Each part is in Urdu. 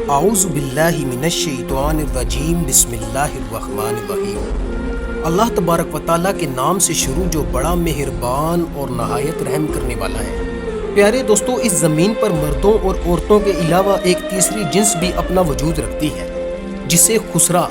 اعوذ باللہ من الشیطان الرجیم، بسم اللہ الرحمن الرحیم۔ اللہ تبارک و تعالیٰ کے نام سے شروع جو بڑا مہربان اور نہایت رحم کرنے والا ہے۔ پیارے دوستو، اس زمین پر مردوں اور عورتوں کے علاوہ ایک تیسری جنس بھی اپنا وجود رکھتی ہے، جسے خسرا،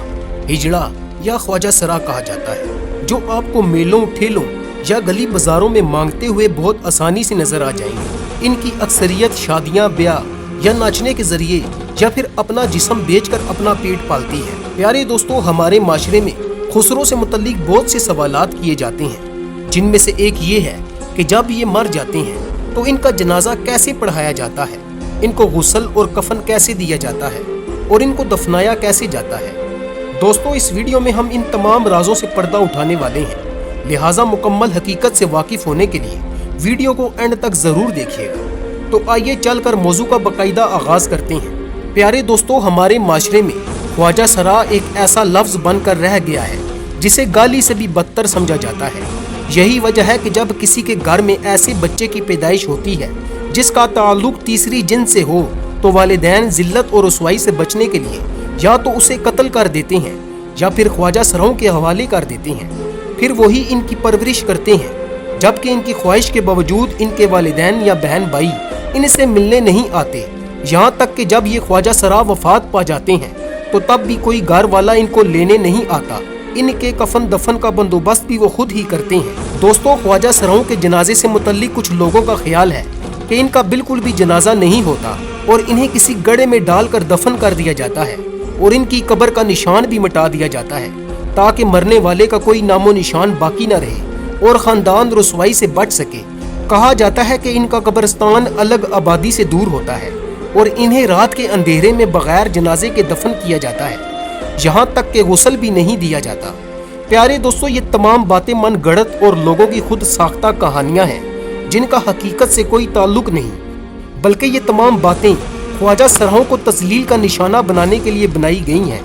ہجڑا یا خواجہ سرا کہا جاتا ہے، جو آپ کو میلوں، ٹھیلوں یا گلی بازاروں میں مانگتے ہوئے بہت آسانی سے نظر آ جائیں گے۔ ان کی اکثریت شادیاں، بیاہ یا ناچنے کے ذریعے یا پھر اپنا جسم بیچ کر اپنا پیٹ پالتی ہے۔ پیارے دوستو، ہمارے معاشرے میں خسروں سے متعلق بہت سے سوالات کیے جاتے ہیں، جن میں سے ایک یہ ہے کہ جب یہ مر جاتے ہیں تو ان کا جنازہ کیسے پڑھایا جاتا ہے، ان کو غسل اور کفن کیسے دیا جاتا ہے اور ان کو دفنایا کیسے جاتا ہے۔ دوستو، اس ویڈیو میں ہم ان تمام رازوں سے پردہ اٹھانے والے ہیں، لہٰذا مکمل حقیقت سے واقف ہونے کے لیے ویڈیو کو اینڈ تک ضرور دیکھیے گا۔ تو آئیے چل کر موضوع کا باقاعدہ آغاز کرتے ہیں۔ پیارے دوستو، ہمارے معاشرے میں خواجہ سرا ایک ایسا لفظ بن کر رہ گیا ہے جسے گالی سے بھی بدتر سمجھا جاتا ہے۔ یہی وجہ ہے کہ جب کسی کے گھر میں ایسے بچے کی پیدائش ہوتی ہے جس کا تعلق تیسری جنس سے ہو تو والدین ذلت اور رسوائی سے بچنے کے لیے یا تو اسے قتل کر دیتے ہیں یا پھر خواجہ سراؤں کے حوالے کر دیتے ہیں، پھر وہی ان کی پرورش کرتے ہیں، جبکہ ان کی خواہش کے باوجود ان کے والدین یا بہن بھائی ان سے ملنے نہیں آتے، یہاں تک کہ جب یہ خواجہ سرا وفات پا جاتے ہیں تو تب بھی کوئی گھر والا ان کو لینے نہیں آتا۔ ان کے کفن دفن کا بندوبست بھی وہ خود ہی کرتے ہیں۔ دوستو، خواجہ سراؤں کے جنازے سے متعلق کچھ لوگوں کا خیال ہے کہ ان کا بالکل بھی جنازہ نہیں ہوتا اور انہیں کسی گڑھے میں ڈال کر دفن کر دیا جاتا ہے اور ان کی قبر کا نشان بھی مٹا دیا جاتا ہے تاکہ مرنے والے کا کوئی نام و نشان باقی نہ رہے اور خاندان رسوائی سے بچ سکے۔ کہا جاتا ہے کہ ان کا قبرستان الگ آبادی سے دور ہوتا ہے اور انہیں رات کے اندھیرے میں بغیر جنازے کے دفن کیا جاتا ہے، یہاں تک کہ غسل بھی نہیں دیا جاتا۔ پیارے دوستو، یہ تمام باتیں من گڑت اور لوگوں کی خود ساختہ کہانیاں ہیں جن کا حقیقت سے کوئی تعلق نہیں، بلکہ یہ تمام باتیں خواجہ سراؤں کو تذلیل کا نشانہ بنانے کے لیے بنائی گئی ہیں۔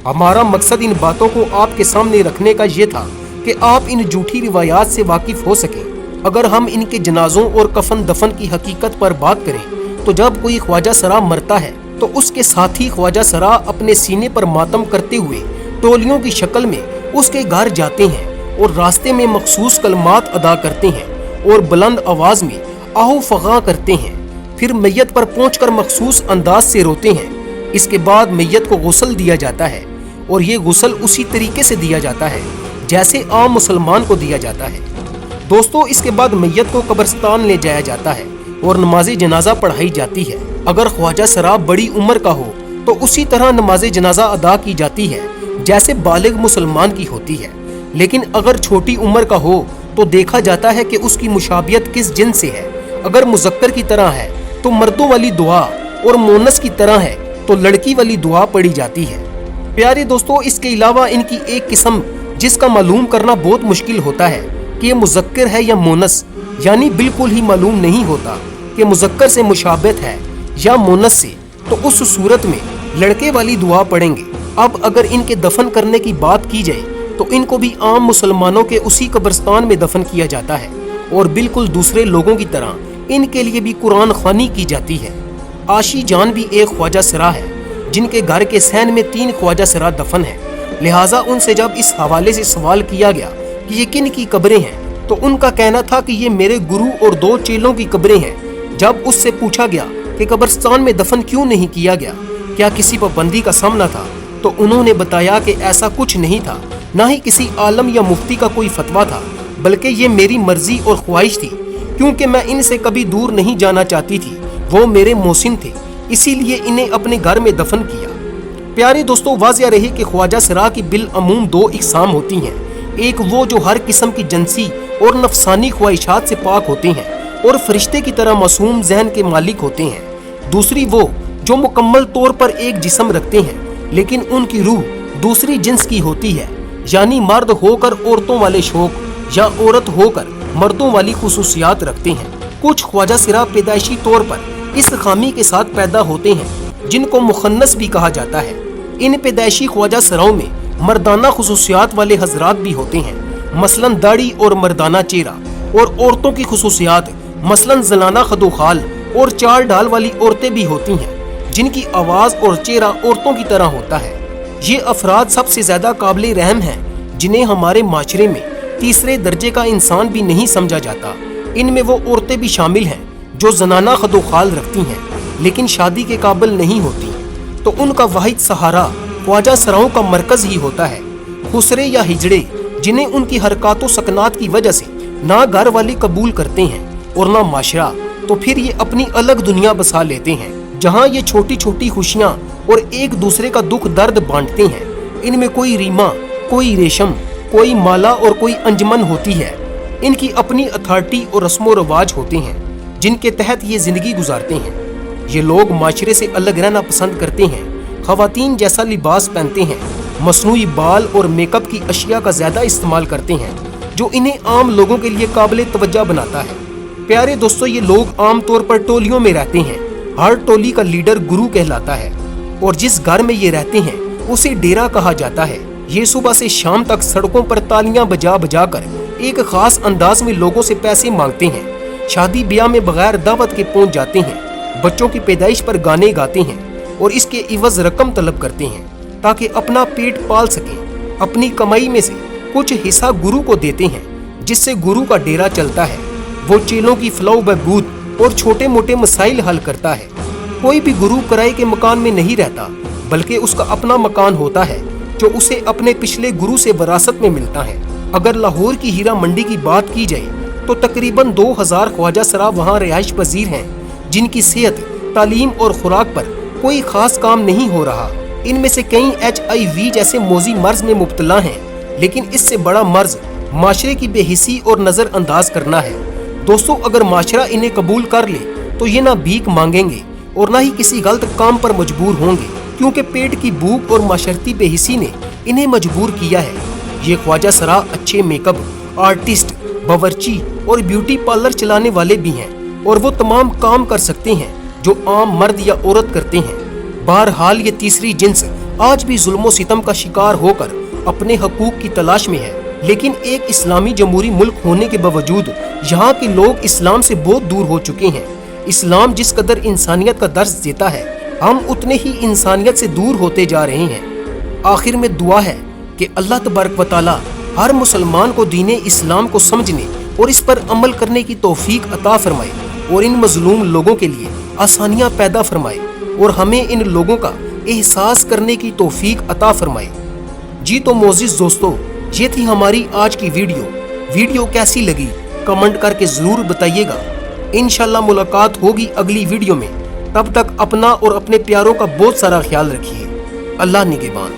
ہمارا مقصد ان باتوں کو آپ کے سامنے رکھنے کا یہ تھا کہ آپ ان جھوٹی روایات سے واقف ہو سکیں۔ اگر ہم ان کے جنازوں اور کفن دفن کی حقیقت پر بات کریں تو جب کوئی خواجہ سرا مرتا ہے تو اس کے ساتھی خواجہ سرا اپنے سینے پر ماتم کرتے ہوئے ٹولیوں کی شکل میں اس کے گھر جاتے ہیں اور راستے میں مخصوص کلمات ادا کرتے ہیں اور بلند آواز میں آہو فغاں کرتے ہیں، پھر میت پر پہنچ کر مخصوص انداز سے روتے ہیں۔ اس کے بعد میت کو غسل دیا جاتا ہے اور یہ غسل اسی طریقے سے دیا جاتا ہے جیسے عام مسلمان کو دیا جاتا ہے۔ دوستو، اس کے بعد میت کو قبرستان لے جایا جاتا ہے اور نماز جنازہ پڑھائی جاتی ہے۔ اگر خواجہ سرا بڑی عمر کا ہو تو اسی طرح نماز جنازہ ادا کی جاتی ہے جیسے بالغ مسلمان کی ہوتی ہے، لیکن اگر چھوٹی عمر کا ہو تو دیکھا جاتا ہے کہ اس کی مشابہت کس جنس سے ہے۔ اگر مذکر کی طرح ہے تو مردوں والی دعا اور مونس کی طرح ہے تو لڑکی والی دعا پڑھی جاتی ہے۔ پیارے دوستو، اس کے علاوہ ان کی ایک قسم جس کا معلوم کرنا بہت مشکل ہوتا ہے کہ یہ مذکر ہے یا مونس، یعنی بالکل ہی معلوم نہیں ہوتا کہ مذکر سے مشابہت ہے یا مونس سے، تو اس صورت میں لڑکے والی دعا پڑھیں گے۔ اب اگر ان کے دفن کرنے کی بات کی جائے تو ان کو بھی عام مسلمانوں کے اسی قبرستان میں دفن کیا جاتا ہے اور بالکل دوسرے لوگوں کی طرح ان کے لیے بھی قرآن خوانی کی جاتی ہے۔ عاشی جان بھی ایک خواجہ سرا ہے جن کے گھر کے صحن میں 3 خواجہ سرا دفن ہیں، لہٰذا ان سے جب اس حوالے سے سوال کیا گیا کہ یہ کن کی قبریں ہیں تو ان کا کہنا تھا کہ یہ میرے گرو اور 2 چیلوں کی قبریں ہیں۔ جب اس سے پوچھا گیا کہ قبرستان میں دفن کیوں نہیں کیا گیا، کیا کسی پابندی کا سامنا تھا، تو انہوں نے بتایا کہ ایسا کچھ نہیں تھا، نہ ہی کسی عالم یا مفتی کا کوئی فتویٰ تھا، بلکہ یہ میری مرضی اور خواہش تھی، کیونکہ میں ان سے کبھی دور نہیں جانا چاہتی تھی، وہ میرے محسن تھے، اسی لیے انہیں اپنے گھر میں دفن کیا۔ پیارے دوستو، واضح رہے کہ خواجہ سرا کی بالعموم 2 اقسام ہوتی ہیں، ایک وہ جو ہر قسم کی جنسی اور نفسانی خواہشات سے پاک ہوتے ہیں اور فرشتے کی طرح معصوم ذہن کے مالک ہوتے ہیں، دوسری وہ جو مکمل طور پر ایک جسم رکھتے ہیں لیکن ان کی روح دوسری جنس کی ہوتی ہے، یعنی مرد ہو کر عورتوں والے شوق یا عورت ہو کر مردوں والی خصوصیات رکھتے ہیں۔ کچھ خواجہ سرا پیدائشی طور پر اس خامی کے ساتھ پیدا ہوتے ہیں جن کو مخنث بھی کہا جاتا ہے۔ ان پیدائشی خواجہ سراؤں میں مردانہ خصوصیات والے حضرات بھی ہوتے ہیں، مثلاً داڑھی اور مردانہ چہرہ، اور عورتوں کی خصوصیات مثلاً زنانہ خد و خال اور چار ڈال والی عورتیں بھی ہوتی ہیں جن کی آواز اور چہرہ عورتوں کی طرح ہوتا ہے۔ یہ افراد سب سے زیادہ قابل رحم ہیں جنہیں ہمارے معاشرے میں تیسرے درجے کا انسان بھی نہیں سمجھا جاتا۔ ان میں وہ عورتیں بھی شامل ہیں جو زنانہ خد و خال رکھتی ہیں لیکن شادی کے قابل نہیں ہوتی، تو ان کا واحد سہارا خواجہ سراؤں کا مرکز ہی ہوتا ہے۔ خسرے یا ہجڑے جنہیں ان کی حرکات و سکنات کی وجہ سے نہ گھر والے قبول کرتے ہیں اور نہ معاشرہ، تو پھر یہ اپنی الگ دنیا بسا لیتے ہیں جہاں یہ چھوٹی چھوٹی خوشیاں اور ایک دوسرے کا دکھ درد بانٹتے ہیں۔ ان میں کوئی ریما، کوئی ریشم، کوئی مالا اور کوئی انجمن ہوتی ہے۔ ان کی اپنی اتھارٹی اور رسم و رواج ہوتے ہیں جن کے تحت یہ زندگی گزارتے ہیں۔ یہ لوگ معاشرے سے الگ رہنا پسند کرتے ہیں، خواتین جیسا لباس پہنتے ہیں، مصنوعی بال اور میک اپ کی اشیاء کا زیادہ استعمال کرتے ہیں جو انہیں عام لوگوں کے لیے قابل توجہ بناتا ہے۔ پیارے دوستو، یہ لوگ عام طور پر ٹولیوں میں رہتے ہیں۔ ہر ٹولی کا لیڈر گرو کہلاتا ہے اور جس گھر میں یہ رہتے ہیں اسے ڈیرا کہا جاتا ہے۔ یہ صبح سے شام تک سڑکوں پر تالیاں بجا بجا کر ایک خاص انداز میں لوگوں سے پیسے مانگتے ہیں، شادی بیاہ میں بغیر دعوت کے پہنچ جاتے ہیں، بچوں کی پیدائش پر گانے گاتے ہیں اور اس کے عوض رقم طلب کرتے ہیں تاکہ اپنا پیٹ پال سکیں۔ اپنی کمائی میں سے کچھ حصہ گرو کو دیتے ہیں جس سے گرو کا ڈیرا چلتا ہے۔ وہ چیلوں کی فلاح و بہبود اور چھوٹے موٹے مسائل حل کرتا ہے۔ کوئی بھی گرو کرائے کے مکان میں نہیں رہتا بلکہ اس کا اپنا مکان ہوتا ہے جو اسے اپنے پچھلے گرو سے وراثت میں ملتا ہے۔ اگر لاہور کی ہیرا منڈی کی بات کی جائے تو تقریباً 2000 خواجہ سرا وہاں رہائش پذیر ہیں جن کی صحت، تعلیم اور خوراک پر کوئی خاص کام نہیں ہو رہا۔ ان میں سے کئی HIV جیسے موذی مرض میں مبتلا ہیں، لیکن اس سے بڑا مرض معاشرے کی بے حسی اور نظر انداز کرنا ہے۔ دوستو، اگر معاشرہ انہیں قبول کر لے تو یہ نہ بھیک مانگیں گے اور نہ ہی کسی غلط کام پر مجبور ہوں گے، کیونکہ پیٹ کی بھوک اور معاشرتی بے حسی نے انہیں مجبور کیا ہے۔ یہ خواجہ سرا اچھے میک اپ آرٹسٹ، باورچی اور بیوٹی پارلر چلانے والے بھی ہیں اور وہ تمام کام کر سکتے ہیں جو عام مرد یا عورت کرتے ہیں۔ بہرحال یہ تیسری جنس آج بھی ظلم و ستم کا شکار ہو کر اپنے حقوق کی تلاش میں ہے، لیکن ایک اسلامی جمہوری ملک ہونے کے باوجود یہاں کے لوگ اسلام سے بہت دور ہو چکے ہیں۔ اسلام جس قدر انسانیت کا درس دیتا ہے، ہم اتنے ہی انسانیت سے دور ہوتے جا رہے ہیں۔ آخر میں دعا ہے کہ اللہ تبارک و تعالی ہر مسلمان کو دین اسلام کو سمجھنے اور اس پر عمل کرنے کی توفیق عطا فرمائے اور ان مظلوم لوگوں کے لیے آسانیاں پیدا فرمائے اور ہمیں ان لوگوں کا احساس کرنے کی توفیق عطا فرمائے۔ جی تو معزز دوستو، یہ تھی ہماری آج کی ویڈیو کیسی لگی کمنٹ کر کے ضرور بتائیے گا۔ انشاءاللہ ملاقات ہوگی اگلی ویڈیو میں، تب تک اپنا اور اپنے پیاروں کا بہت سارا خیال رکھیے۔ اللہ نگہبان۔